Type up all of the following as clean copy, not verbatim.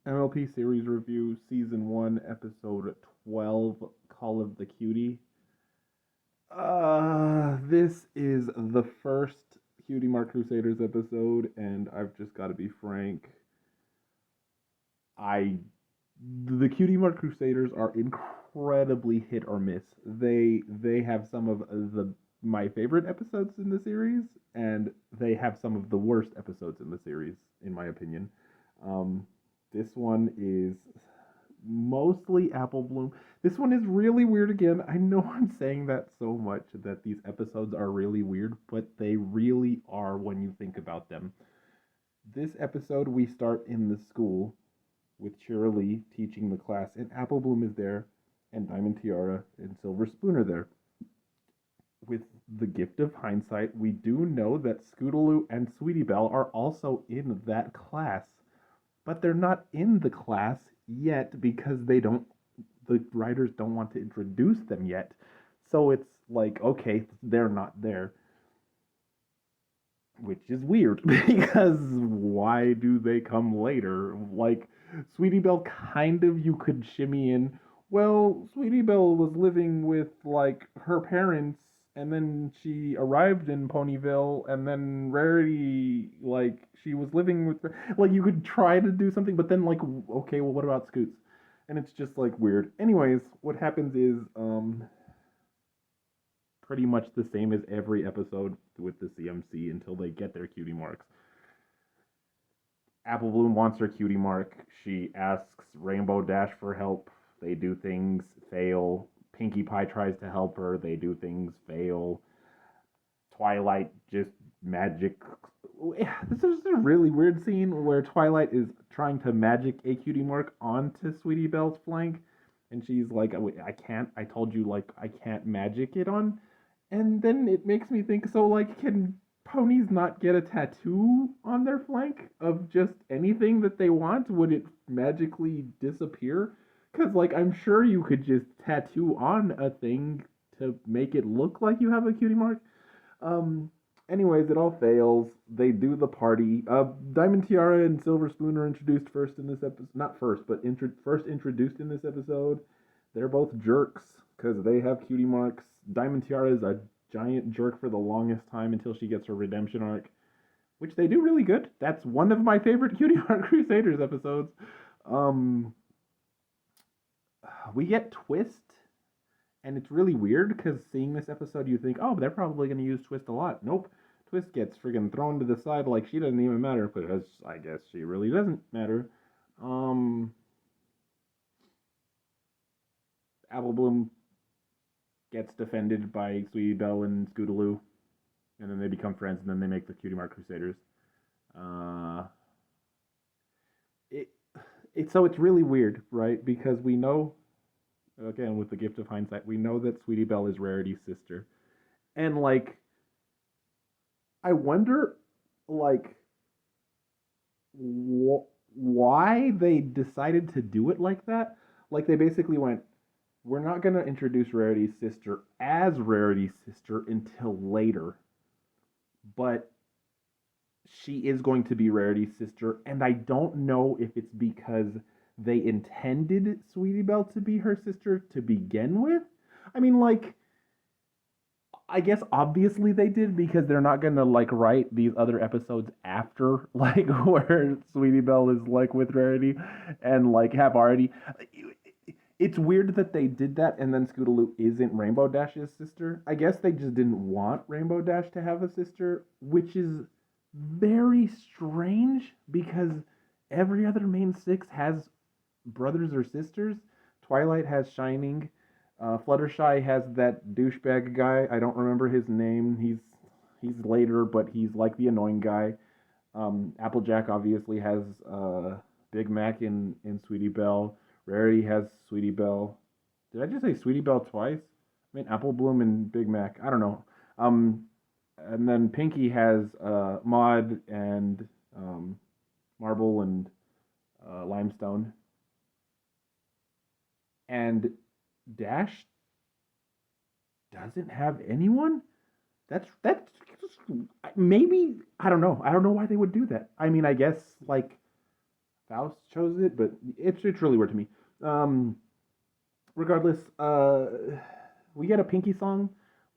MLP series review, season 1, episode 12, Call of the Cutie. This is the first Cutie Mark Crusaders episode, and I've just got to be frank. I the Cutie Mark Crusaders are incredibly hit or miss. They have some of the my favorite episodes in the series, and they have some of the worst episodes in the series, in my opinion. Um, this one is mostly Apple Bloom. This one is really weird again. I know I'm saying that so much that these episodes are really weird, but they really are when you think about them. This episode, we start in the school with Shirley teaching the class, and Apple Bloom is there, and Diamond Tiara and Silver Spoon are there. With the gift of hindsight, we do know that Scootaloo and Sweetie Belle are also in that class, but they're not in the class yet because the writers don't want to introduce them yet. So it's like, okay, they're not there. Which is weird because why do they come later? Like, Sweetie Belle kind of you could shimmy in. Well, Sweetie Belle was living with like her parents, and then she arrived in Ponyville, and then Rarity, like, she was living with like, you could try to do something, but then like, okay, well, what about Scoots? And it's just like weird. Anyways, what happens is pretty much the same as every episode with the CMC until they get their cutie marks. Apple Bloom wants her cutie mark. She asks Rainbow Dash for help. They do things, fail. Pinkie Pie tries to help her. They do things, fail. Twilight just magic. This is a really weird scene where Twilight is trying to magic a cutie mark onto Sweetie Belle's flank, and she's like, I can't. I told you, like, I can't magic it on. And then it makes me think, so, like, can ponies not get a tattoo on their flank of just anything that they want? Would it magically disappear? Because, like, I'm sure you could just tattoo on a thing to make it look like you have a cutie mark. Um, Anyways, it all fails. They do the party. Diamond Tiara and Silver Spoon are introduced first in this episode. Not first, but first introduced in this episode. They're both jerks because they have cutie marks. Diamond Tiara is a giant jerk for the longest time until she gets her redemption arc, which they do really good. That's one of my favorite Cutie Mark Crusaders episodes. Um, we get Twist, and it's really weird because seeing this episode, you think, oh, they're probably going to use Twist a lot. Nope. Twist gets friggin' thrown to the side like she doesn't even matter, because I guess she really doesn't matter. Um, Apple Bloom gets defended by Sweetie Belle and Scootaloo, and then they become friends, and then they make the Cutie Mark Crusaders. Uh, it, so it's really weird, right? Because we know, again, with the gift of hindsight, we know that Sweetie Belle is Rarity's sister, and like, I wonder, like, why they decided to do it like that. Like, they basically went, we're not going to introduce Rarity's sister as Rarity's sister until later, but she is going to be Rarity's sister, and I don't know if it's because they intended Sweetie Belle to be her sister to begin with. I mean, like, I guess obviously they did because they're not gonna like write these other episodes after, like, where Sweetie Belle is like with Rarity and like have already. It's weird that they did that, and then Scootaloo isn't Rainbow Dash's sister. I guess they just didn't want Rainbow Dash to have a sister, which is very strange because every other main six has brothers or sisters. Twilight has Shining. Fluttershy has that douchebag guy. I don't remember his name. He's later, but he's like the annoying guy. Applejack obviously has Big Mac in Sweetie Belle. Rarity has Sweetie Belle. Did I just say Sweetie Belle twice? I mean Apple Bloom and Big Mac. I don't know. And then Pinkie has Maud and Marble and Limestone. And Dash doesn't have anyone. That's maybe I don't know. I don't know why they would do that. I mean, I guess like Faust chose it, but it's really weird to me. Um, Regardless, we get a Pinky song.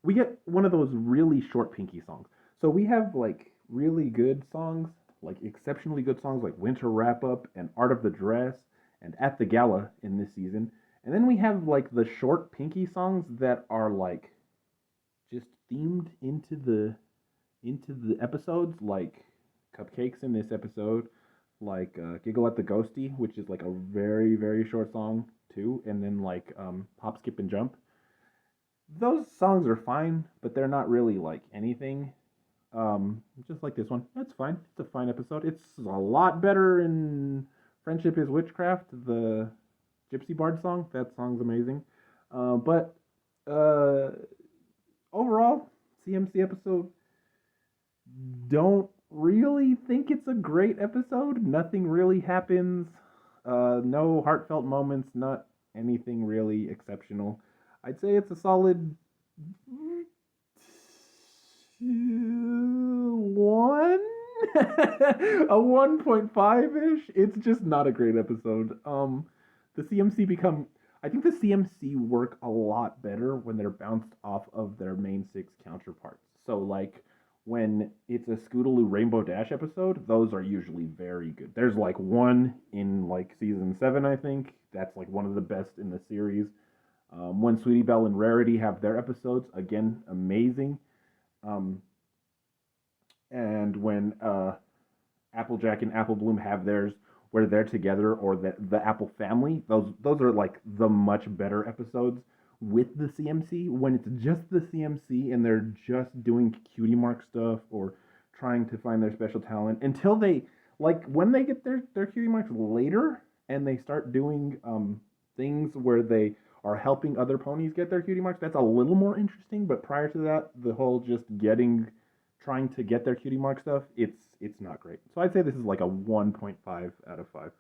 We get one of those really short Pinky songs. So we have like really good songs, like exceptionally good songs, like Winter Wrap Up and Art of the Dress and At the Gala in this season. And then we have like the short Pinky songs that are like just themed into the episodes, like Cupcakes in this episode, like Giggle at the Ghosty, which is like a very short song too, and then like Hop, Skip, and Jump. Those songs are fine, but they're not really like anything. Just like this one, that's fine. It's a fine episode. It's a lot better in Friendship is Witchcraft, the Gypsy Bard song. That song's amazing. But uh, overall, CMC episode, don't really think it's a great episode. Nothing really happens. No heartfelt moments. Not anything really exceptional. I'd say it's a solid one, a 1.5 ish. It's just not a great episode. The CMC become. I think the CMC work a lot better when they're bounced off of their main six counterparts. So like when it's a Scootaloo Rainbow Dash episode, those are usually very good. There's like one in like season 7, I think. That's like one of the best in the series. When Sweetie Belle and Rarity have their episodes, again, amazing. Um, and when Applejack and Apple Bloom have theirs, where they're together, or the Apple family, those are like the much better episodes with the CMC. When it's just the CMC and they're just doing cutie mark stuff or trying to find their special talent until they like when they get their cutie marks later and they start doing things where they are helping other ponies get their cutie marks. That's a little more interesting. But prior to that, the whole just getting trying to get their cutie mark stuff, it's not great. So I'd say this is like a 1.5 out of 5.